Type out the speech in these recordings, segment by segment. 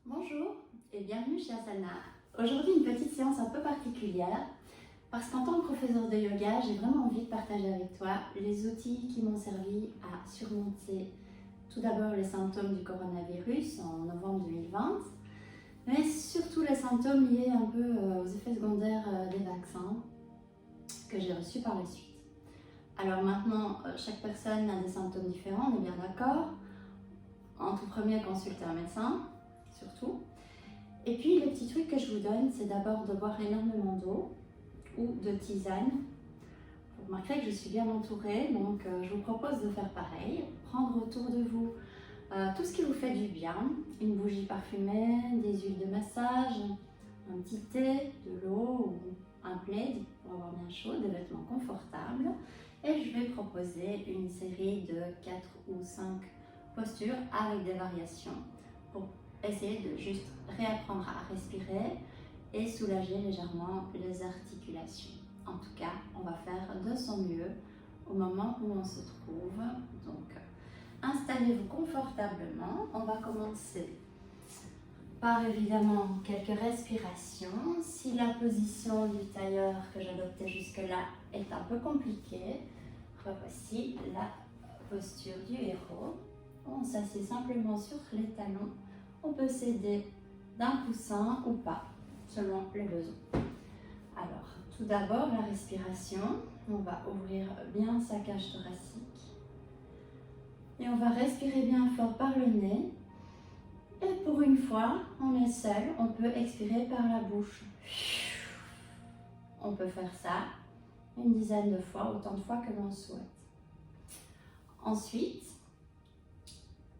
Bonjour et bienvenue chez Asana. Aujourd'hui une petite séance un peu particulière parce qu'en tant que professeur de yoga, j'ai vraiment envie de partager avec toi les outils qui m'ont servi à surmonter tout d'abord les symptômes du coronavirus en novembre 2020, mais surtout les symptômes liés un peu aux effets secondaires des vaccins que j'ai reçus par la suite. Alors maintenant, chaque personne a des symptômes différents, on est bien d'accord. En tout premier, consulter un médecin, surtout. Et puis les petits trucs que je vous donne, c'est d'abord de boire énormément d'eau ou de tisane. Vous remarquerez que je suis bien entourée, donc je vous propose de faire pareil. Prendre autour de vous tout ce qui vous fait du bien, une bougie parfumée, des huiles de massage, un petit thé, de l'eau ou un plaid pour avoir bien chaud, des vêtements confortables. Et je vais proposer une série de 4 ou 5 postures avec des variations pour essayer de juste réapprendre à respirer et soulager légèrement les articulations. En tout cas, on va faire de son mieux au moment où on se trouve. Donc, installez-vous confortablement. On va commencer par évidemment quelques respirations. Si la position du tailleur que j'adoptais jusque-là est un peu compliquée, revoici la posture du héros. On s'assied simplement sur les talons. On peut s'aider d'un coussin ou pas, selon les besoins. Alors, tout d'abord, la respiration. On va ouvrir bien sa cage thoracique. Et on va respirer bien fort par le nez. Et pour une fois, on est seul, on peut expirer par la bouche. On peut faire ça une dizaine de fois, autant de fois que l'on souhaite. Ensuite,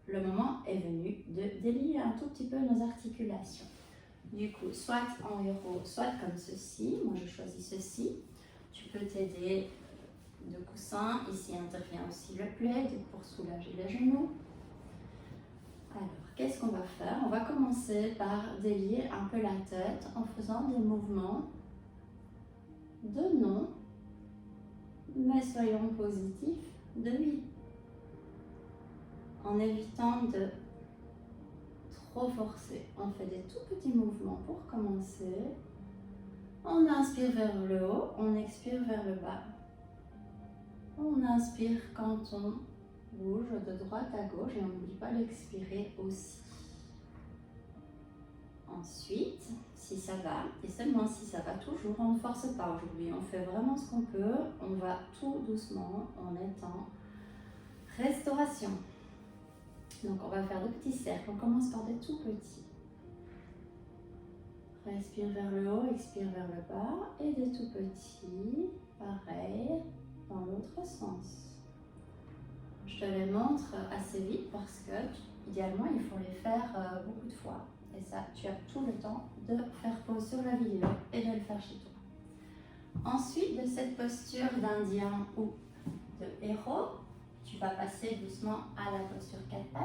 le moment est venu de délier un tout petit peu nos articulations. Du coup, soit en héros, soit comme ceci. Moi, je choisis ceci. Tu peux t'aider de coussin. Ici intervient aussi le plaid pour soulager les genoux. Alors, qu'est-ce qu'on va faire? On va commencer par délier un peu la tête en faisant des mouvements de non, mais soyons positifs, de oui. En évitant de trop forcer. On fait des tout petits mouvements pour commencer. On inspire vers le haut, on expire vers le bas. On inspire quand on bouge de droite à gauche et on n'oublie pas d'expirer aussi. Ensuite, si ça va, et seulement si ça va toujours, on ne force pas aujourd'hui. On fait vraiment ce qu'on peut, on va tout doucement, on est en restauration. Donc on va faire de petits cercles, on commence par des tout petits. Respire vers le haut, expire vers le bas et des tout petits, pareil, dans l'autre sens. Je te les montre assez vite parce que idéalement il faut les faire beaucoup de fois. Et ça, tu as tout le temps de faire pause sur la vidéo et de le faire chez toi. Ensuite, de cette posture d'Indien ou de héros, tu vas passer doucement à la posture 4 pattes.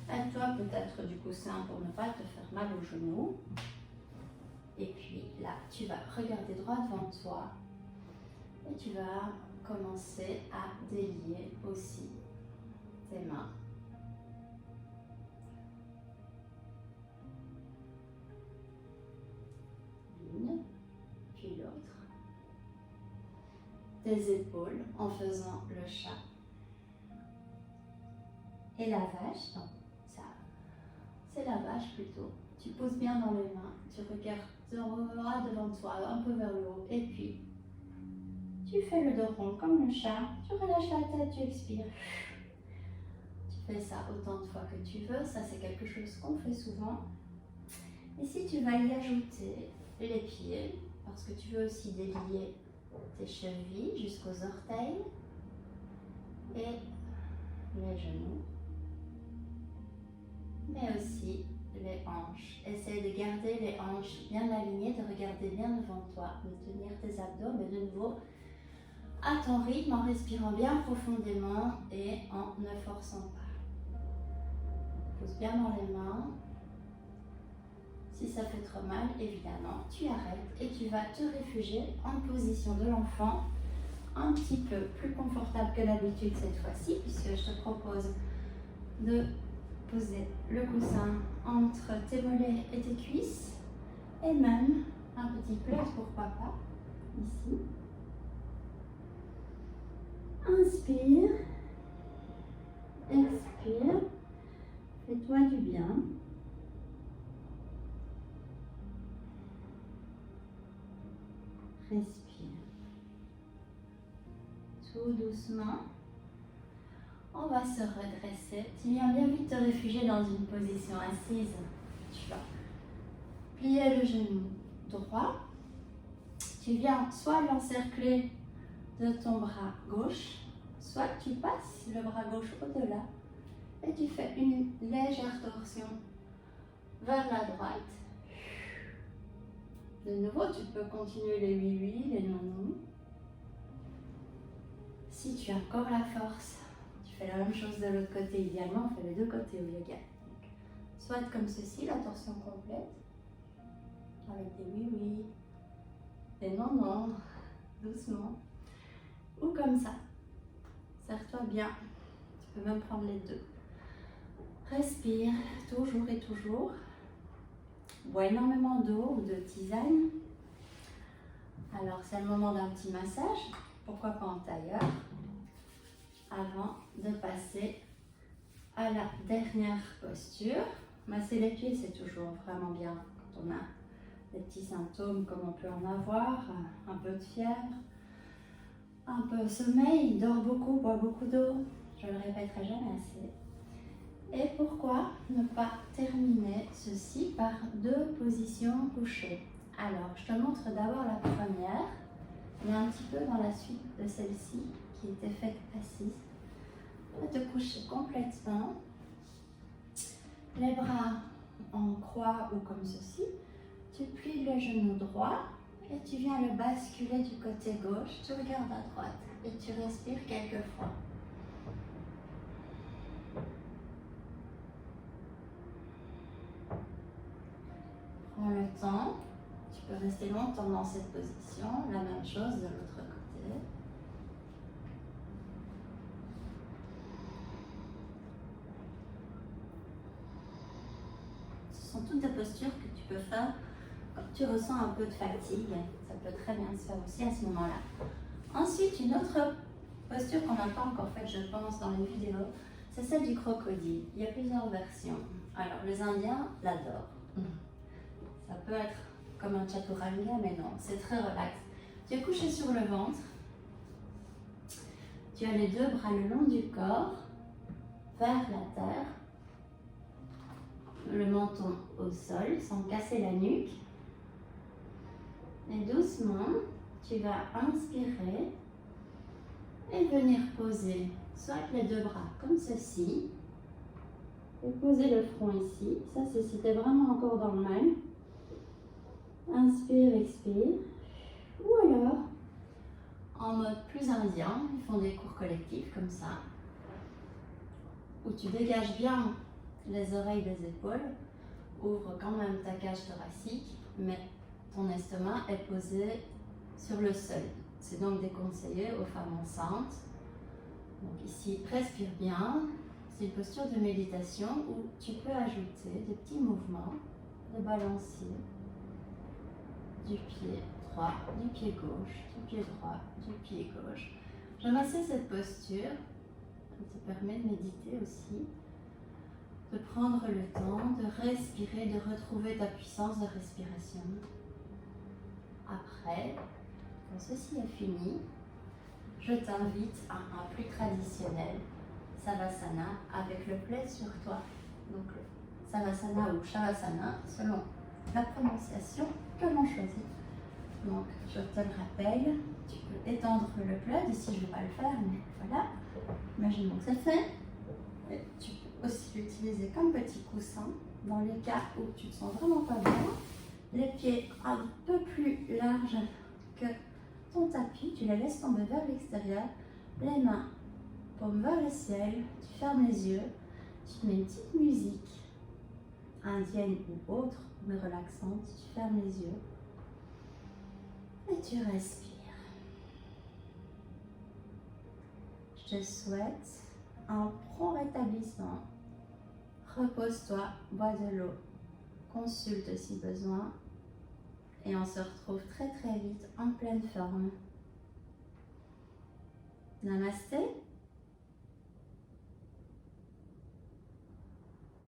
Aide-toi peut-être du coussin pour ne pas te faire mal au genou. Et puis là, tu vas regarder droit devant toi. Et tu vas commencer à délier aussi tes mains. L'une, puis l'autre. Tes épaules en faisant le chat. Et la vache, non, ça, c'est la vache plutôt. Tu poses bien dans les mains, tu regardes droit devant toi, un peu vers le haut, et puis tu fais le dos rond comme le chat, tu relâches la tête, tu expires. Tu fais ça autant de fois que tu veux, ça c'est quelque chose qu'on fait souvent. Et si tu vas y ajouter les pieds, parce que tu veux aussi délier tes chevilles jusqu'aux orteils et les genoux, mais aussi les hanches. Essaye de garder les hanches bien alignées, de regarder bien devant toi, de tenir tes abdos, mais de nouveau à ton rythme, en respirant bien profondément et en ne forçant pas. Pose bien dans les mains. Si ça fait trop mal, évidemment, tu arrêtes et tu vas te réfugier en position de l'enfant, un petit peu plus confortable que d'habitude cette fois-ci, puisque je te propose de poser le coussin entre tes mollets et tes cuisses. Et même un petit plaid, pourquoi pas, ici. Inspire. Expire. Fais-toi du bien. Respire. Tout doucement. On va se redresser. Tu viens bien vite te réfugier dans une position assise. Tu vas plier le genou droit. Tu viens soit l'encercler de ton bras gauche, soit tu passes le bras gauche au-delà et tu fais une légère torsion vers la droite. De nouveau, tu peux continuer les oui-oui, les non-non. Si tu as encore la force, tu fais la même chose de l'autre côté. Idéalement, on fait les deux côtés au yoga. Donc, soit comme ceci, la torsion complète, avec des oui-oui, des non-non, doucement, ou comme ça. Serre-toi bien. Tu peux même prendre les deux. Respire, toujours et toujours. Bois énormément d'eau ou de tisane. Alors, c'est le moment d'un petit massage. Pourquoi pas en tailleur, avant de passer à la dernière posture. Masser les pieds, c'est toujours vraiment bien quand on a des petits symptômes comme on peut en avoir, un peu de fièvre, un peu de sommeil, dort beaucoup, boit beaucoup d'eau, je le répéterai jamais assez. Et pourquoi ne pas terminer ceci par deux positions couchées? Alors, je te montre d'abord la première, mais un petit peu dans la suite de celle-ci qui était faite assise. Tu vas te coucher complètement, les bras en croix ou comme ceci. Tu plies le genou droit et tu viens le basculer du côté gauche. Tu regardes à droite et tu respires quelques fois. Prends le temps. Tu peux rester longtemps dans cette position. La même chose de l'autre côté. Ce sont toutes des postures que tu peux faire quand tu ressens un peu de fatigue. Ça peut très bien se faire aussi à ce moment-là. Ensuite, une autre posture qu'on n'a pas encore faite, je pense, dans les vidéos, c'est celle du crocodile. Il y a plusieurs versions. Alors, les Indiens l'adorent. Ça peut être comme un chaturanga, mais non, c'est très relax. Tu es couché sur le ventre. Tu as les deux bras le long du corps, vers la terre. Le menton au sol, sans casser la nuque. Et doucement, tu vas inspirer et venir poser soit les deux bras comme ceci. Et poser le front ici. Ça, c'est si tu es vraiment encore dans le mal. Inspire, expire. Ou alors, en mode plus indien, ils font des cours collectifs comme ça, où tu dégages bien les oreilles des épaules, ouvre quand même ta cage thoracique, mais ton estomac est posé sur le sol. C'est donc déconseillé aux femmes enceintes. Donc ici, respire bien. C'est une posture de méditation où tu peux ajouter des petits mouvements de balancier du pied droit, du pied gauche, du pied droit, du pied gauche. J'aime assez cette posture. Ça te permet de méditer aussi, de prendre le temps de respirer, de retrouver ta puissance de respiration. Après, quand ceci est fini, je t'invite à un plus traditionnel Savasana avec le plaid sur toi. Donc Savasana ou Shavasana selon la prononciation que l'on choisit. Donc je te le rappelle, tu peux étendre le plaid, ici je ne vais pas le faire, mais voilà. Imaginons que c'est fait. Et tu peux aussi l'utiliser comme petit coussin dans les cas où tu ne te sens vraiment pas bien. Les pieds un peu plus larges que ton tapis, tu les laisses tomber vers l'extérieur. Les mains paumes vers le ciel, tu fermes les yeux, tu mets une petite musique indienne ou autre, mais relaxante, tu fermes les yeux et tu respires. Je te souhaite un prompt rétablissement. repose-toi, bois de l'eau, consulte si besoin et on se retrouve très très vite en pleine forme. Namasté.